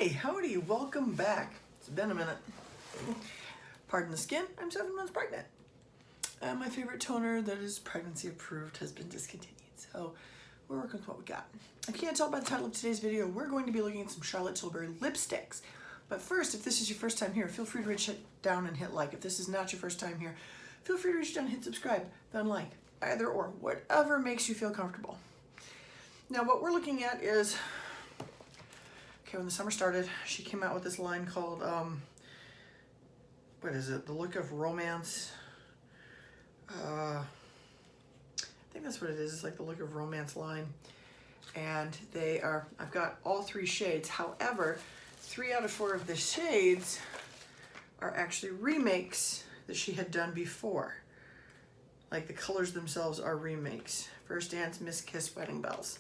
Hi, howdy, welcome back. It's been a minute. Pardon the skin, I'm 7 months pregnant. My favorite toner that is pregnancy approved has been discontinued, so we're working with what we got. If you can't tell by the title of today's video, we're going to be looking at some Charlotte Tilbury lipsticks. But first, if this is your first time here, feel free to reach down and hit like. If this is not your first time here, feel free to reach down and hit subscribe, then like, either or, whatever makes you feel comfortable. Now what we're looking at is, okay, when the summer started, she came out with this line called, what is it? The Look of Romance. I think that's what it is. It's like the Look of Romance line. And they are, I've got all 3 shades. However, 3 out of 4 of the shades are actually remakes that she had done before. Like the colors themselves are remakes. First Dance, Miss Kiss, Wedding Bells.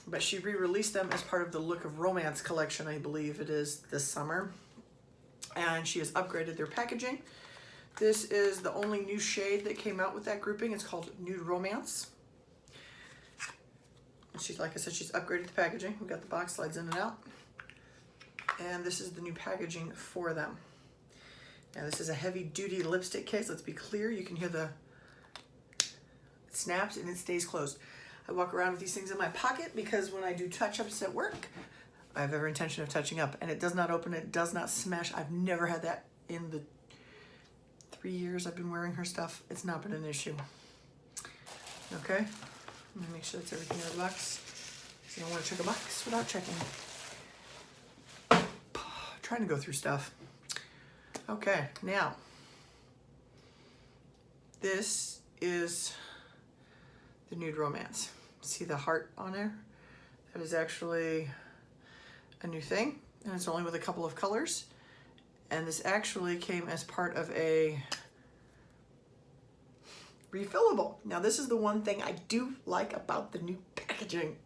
But she re-released them as part of the Look of Romance collection, I believe it is, this summer. And she has upgraded their packaging. This is the only new shade that came out with that grouping. It's called Nude Romance. And she's, like I said, she's upgraded the packaging. We've got the box slides in and out. And this is the new packaging for them. Now this is a heavy duty lipstick case. Let's be clear, you can hear it snaps and it stays closed. I walk around with these things in my pocket because when I do touch-ups at work, I have every intention of touching up, and it does not open, it does not smash. I've never had that in the 3 years I've been wearing her stuff. It's not been an issue. Okay, I'm gonna make sure that's everything in the box. So you don't want to check a box without checking. Trying to go through stuff. Okay, now, this is the Nude Romance. See the heart on there? That is actually a new thing, and it's only with a couple of colors. And this actually came as part of a refillable. Now this is the one thing I do like about the new packaging.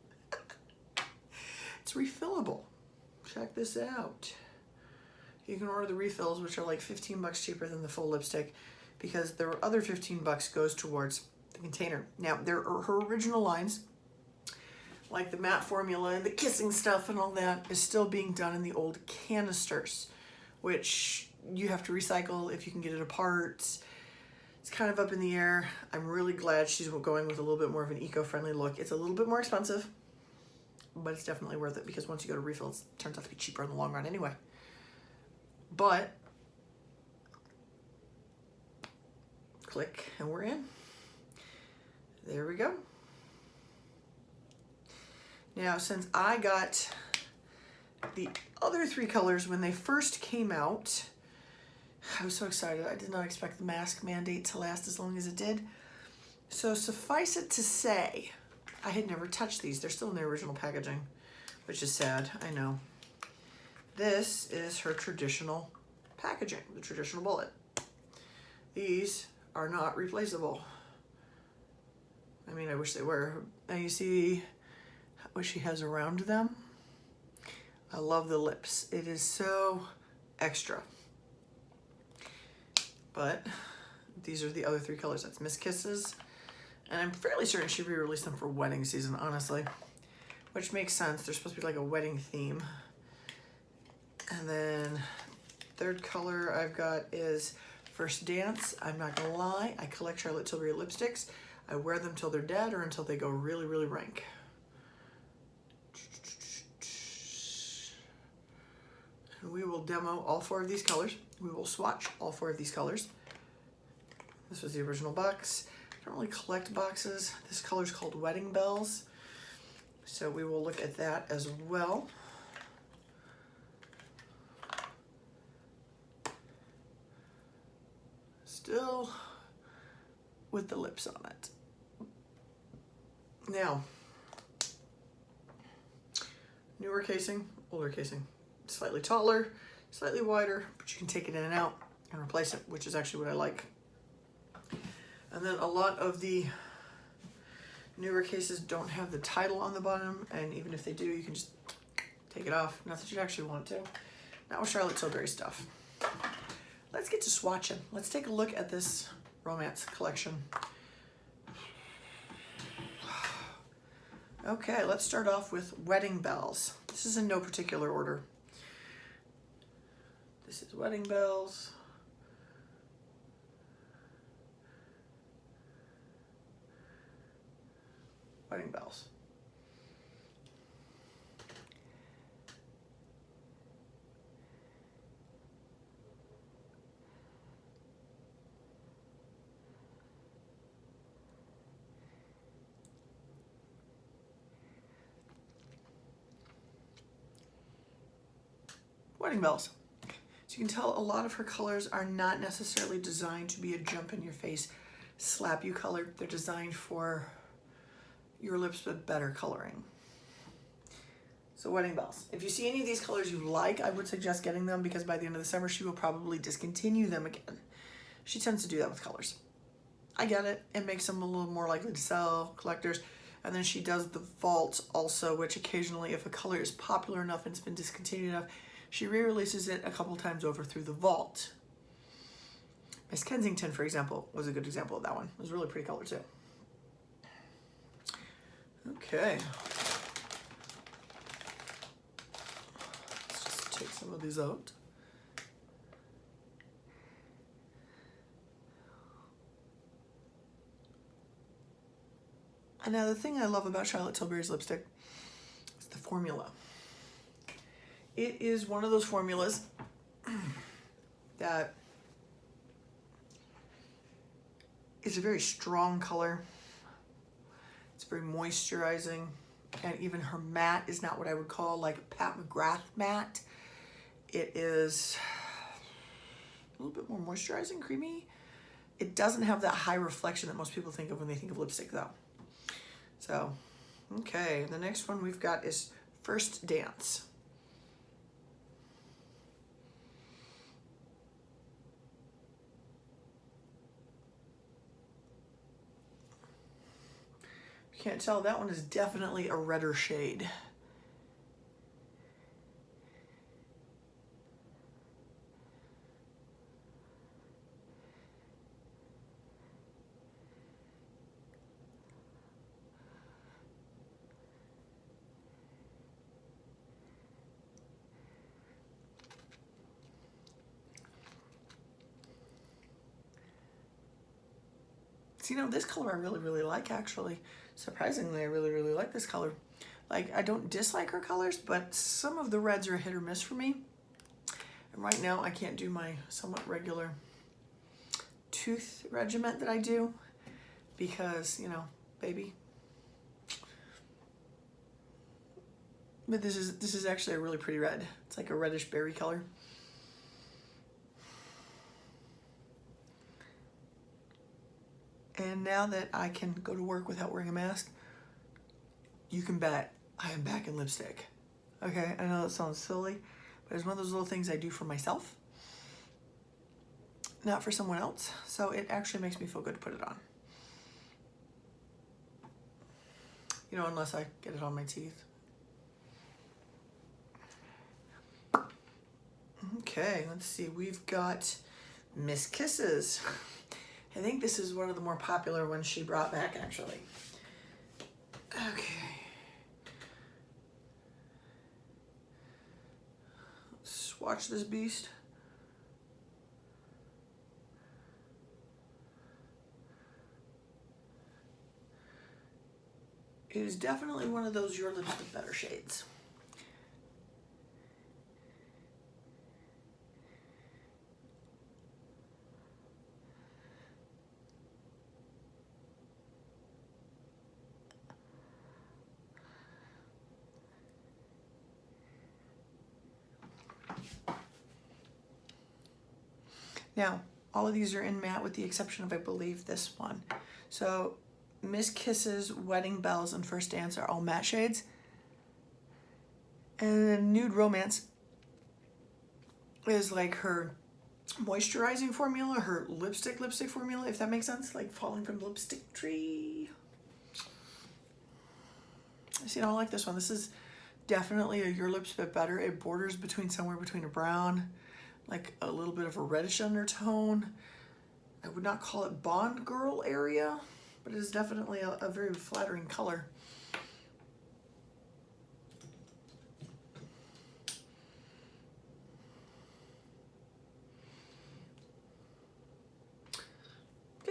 It's refillable. Check this out. You can order the refills, which are like 15 bucks cheaper than the full lipstick, because the other 15 bucks goes towards the container. Now, there are her original lines, like the matte formula and the kissing stuff and all that, is still being done in the old canisters, which you have to recycle if you can get it apart. It's kind of up in the air. I'm really glad she's going with a little bit more of an eco-friendly look. It's a little bit more expensive, but it's definitely worth it because once you go to refill, it turns out to be cheaper in the long run anyway. But click and we're in. There we go. Now, since I got the other 3 colors when they first came out, I was so excited. I did not expect the mask mandate to last as long as it did. So suffice it to say, I had never touched these. They're still in their original packaging, which is sad, I know. This is her traditional packaging, the traditional bullet. These are not replaceable. I mean, I wish they were. And you see what she has around them? I love the lips. It is so extra. But these are the other 3 colors. That's Miss Kisses. And I'm fairly certain she re-released them for wedding season, honestly. Which makes sense. They're supposed to be like a wedding theme. And then 3rd color I've got is First Dance. I'm not gonna lie, I collect Charlotte Tilbury lipsticks. I wear them till they're dead or until they go really, really rank. We will demo all 4 of these colors. We will swatch all 4 of these colors. This was the original box. I don't really collect boxes. This color is called Wedding Bells. So we will look at that as well. Still with the lips on it. Now, newer casing, older casing. Slightly taller, slightly wider, but you can take it in and out and replace it, which is actually what I like. And then a lot of the newer cases don't have the title on the bottom, and even if they do, you can just take it off. Not that you'd actually want to. Not with Charlotte Tilbury stuff. Let's get to swatching. Let's take a look at this romance collection. Okay, let's start off with Wedding Bells. This is in no particular order. This is Wedding Bells. Wedding Bells. Wedding Bells. So you can tell a lot of her colors are not necessarily designed to be a jump in your face, slap you color. They're designed for your lips but better coloring. So Wedding Bells. If you see any of these colors you like, I would suggest getting them because by the end of the summer she will probably discontinue them again. She tends to do that with colors. I get it. It makes them a little more likely to sell, collectors. And then she does the vault also, which occasionally if a color is popular enough and it's been discontinued enough, she re-releases it a couple times over through the vault. Miss Kensington, for example, was a good example of that one. It was a really pretty color too. Okay. Let's just take some of these out. And now the thing I love about Charlotte Tilbury's lipstick is the formula. It is one of those formulas that is a very strong color. It's very moisturizing, and even her matte is not what I would call like a Pat McGrath matte. It is a little bit more moisturizing, creamy. It doesn't have that high reflection that most people think of when they think of lipstick though. So, okay, the next one we've got is First Dance. Can't tell, that one is definitely a redder shade. So, you know, this color I really like actually. Surprisingly, I really like this color. Like, I don't dislike her colors, but some of the reds are a hit or miss for me. And right now I can't do my somewhat regular tooth regimen that I do because, you know, baby. But this is actually a really pretty red. It's like a reddish berry color. And now that I can go to work without wearing a mask, you can bet I am back in lipstick. Okay, I know that sounds silly, but it's one of those little things I do for myself, not for someone else. So it actually makes me feel good to put it on. You know, unless I get it on my teeth. Okay, let's see. We've got Miss Kisses. I think this is one of the more popular ones she brought back, actually. Okay. Let's swatch this beast. It is definitely one of those Your Lips Look Better shades. Now, all of these are in matte with the exception of, I believe, this one. So, Miss Kisses, Wedding Bells, and First Dance are all matte shades. And then Nude Romance is like her moisturizing formula, her lipstick formula, if that makes sense, like falling from the lipstick tree. See, I don't like this one. This is definitely a Your Lips Bit Better. It borders between somewhere between a brown, like a little bit of a reddish undertone. I would not call it Bond Girl area, but it is definitely a very flattering color.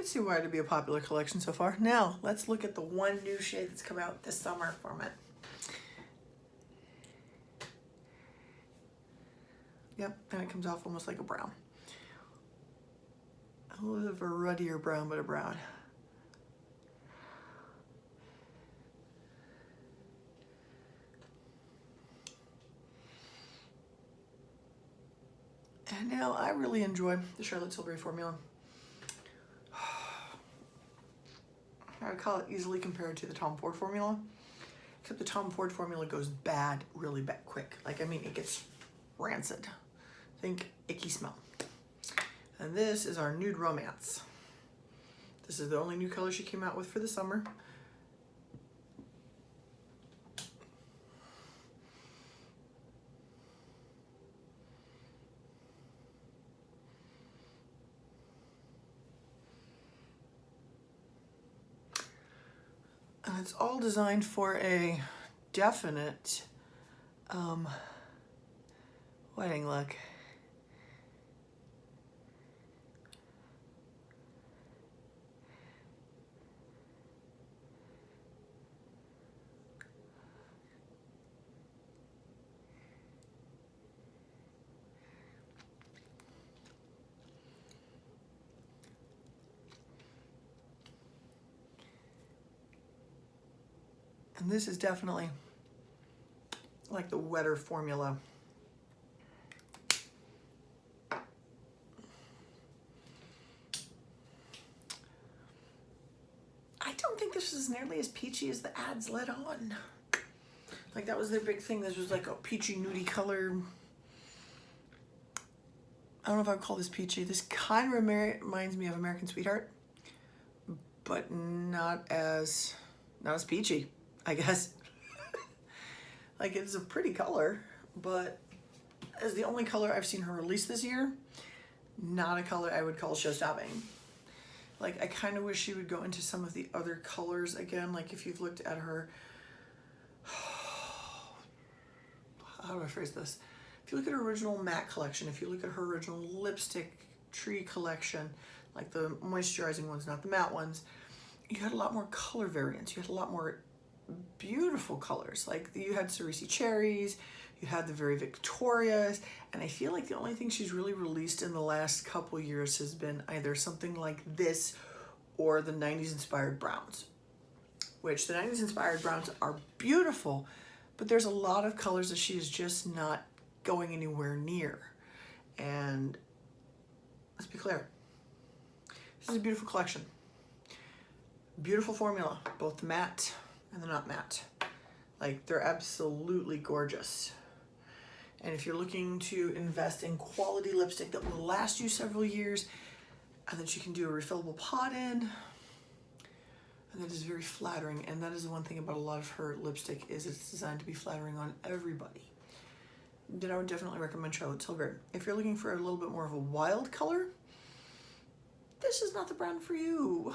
can see why it'd be a popular collection so far. Now, let's look at the one new shade that's come out this summer from it. Yep, and it comes off almost like a brown. A little bit of a ruddier brown, but a brown. And now I really enjoy the Charlotte Tilbury formula. I would call it easily compared to the Tom Ford formula, except the Tom Ford formula goes bad really bad quick. Like, I mean, it gets rancid. Think icky smell. And this is our Nude Romance. This is the only new color she came out with for the summer. And it's all designed for a definite wedding look. And this is definitely like the wetter formula. I don't think this is nearly as peachy as the ads let on. Like, that was their big thing. This was like a peachy, nudie color. I don't know if I would call this peachy. This kind of reminds me of American Sweetheart, but not as peachy, I guess. Like, it's a pretty color, but as the only color I've seen her release this year, not a color I would call show-stopping. Like, I kind of wish she would go into some of the other colors again. Like, if you've looked at her, how do I phrase this? If you look at her original matte collection, if you look at her original lipstick tree collection, like the moisturizing ones, not the matte ones, you had a lot more color variants. You had a lot more beautiful colors. Like, you had Cerisi Cherries, you had the Very Victorias, and I feel like the only thing she's really released in the last couple years has been either something like this or the 90s inspired browns, which the 90s inspired browns are beautiful, but there's a lot of colors that she is just not going anywhere near. And let's be clear, this is a beautiful collection. Beautiful formula, both the matte and the not matte. Like, they're absolutely gorgeous. And if you're looking to invest in quality lipstick that will last you several years and that you can do a refillable pot in, and that is very flattering. And that is the one thing about a lot of her lipstick, is it's designed to be flattering on everybody. Then I would definitely recommend Charlotte Tilbury. If you're looking for a little bit more of a wild color, this is not the brand for you.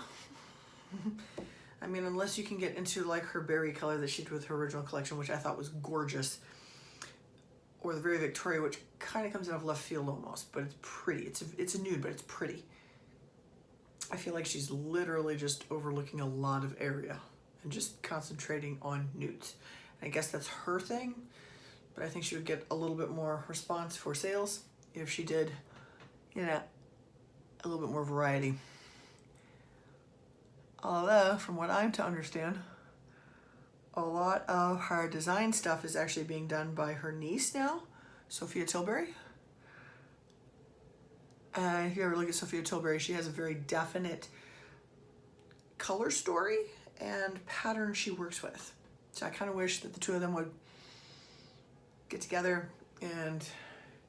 I mean, unless you can get into like her berry color that she did with her original collection, which I thought was gorgeous, or the Very Victoria, which kind of comes out of left field almost, but it's pretty. It's a nude, but it's pretty. I feel like she's literally just overlooking a lot of area and just concentrating on nudes. I guess that's her thing, but I think she would get a little bit more response for sales if she did, you know, a little bit more variety. Although, from what I'm to understand, a lot of her design stuff is actually being done by her niece now, Sophia Tilbury. And if you ever look at Sophia Tilbury, she has a very definite color story and pattern she works with. So I kind of wish that the two of them would get together and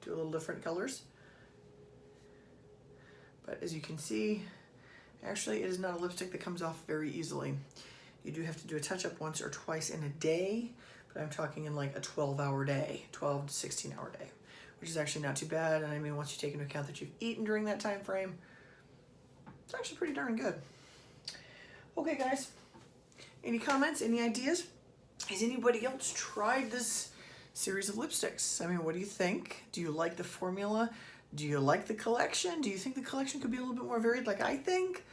do a little different colors. But as you can see, actually it is not a lipstick that comes off very easily. You do have to do a touch-up once or twice in a day, but I'm talking in like a 12-hour day, 12 to 16-hour day, which is actually not too bad. And I mean, once you take into account that you've eaten during that time frame, it's actually pretty darn good. Okay, guys, any comments, any ideas? Has anybody else tried this series of lipsticks? I mean, what do you think? Do you like the formula? Do you like the collection? Do you think the collection could be a little bit more varied like I think?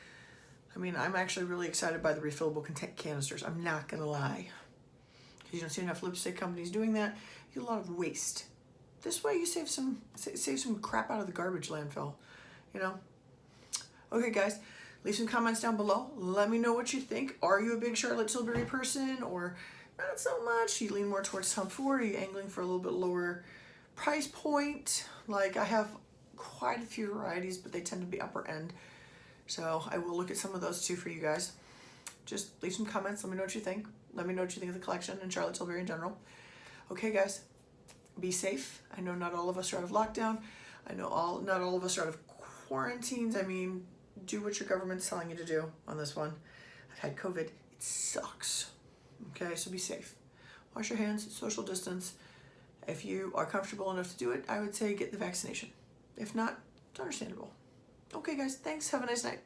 I mean, I'm actually really excited by the refillable canisters. I'm not gonna lie. Because you don't see enough lipstick companies doing that. You get a lot of waste. This way you save some crap out of the garbage landfill, you know? Okay, guys, leave some comments down below. Let me know what you think. Are you a big Charlotte Tilbury person, or not so much? You lean more towards Tom Ford? Are you angling for a little bit lower price point? Like, I have quite a few varieties, but they tend to be upper end. So I will look at some of those too for you guys. Just leave some comments. Let me know what you think. Let me know what you think of the collection and Charlotte Tilbury in general. Okay, guys, be safe. I know not all of us are out of lockdown. I know not all of us are out of quarantines. I mean, do what your government's telling you to do on this one. I've had COVID. It sucks. Okay, so be safe. Wash your hands, social distance. If you are comfortable enough to do it, I would say get the vaccination. If not, it's understandable. Okay, guys, thanks. Have a nice night.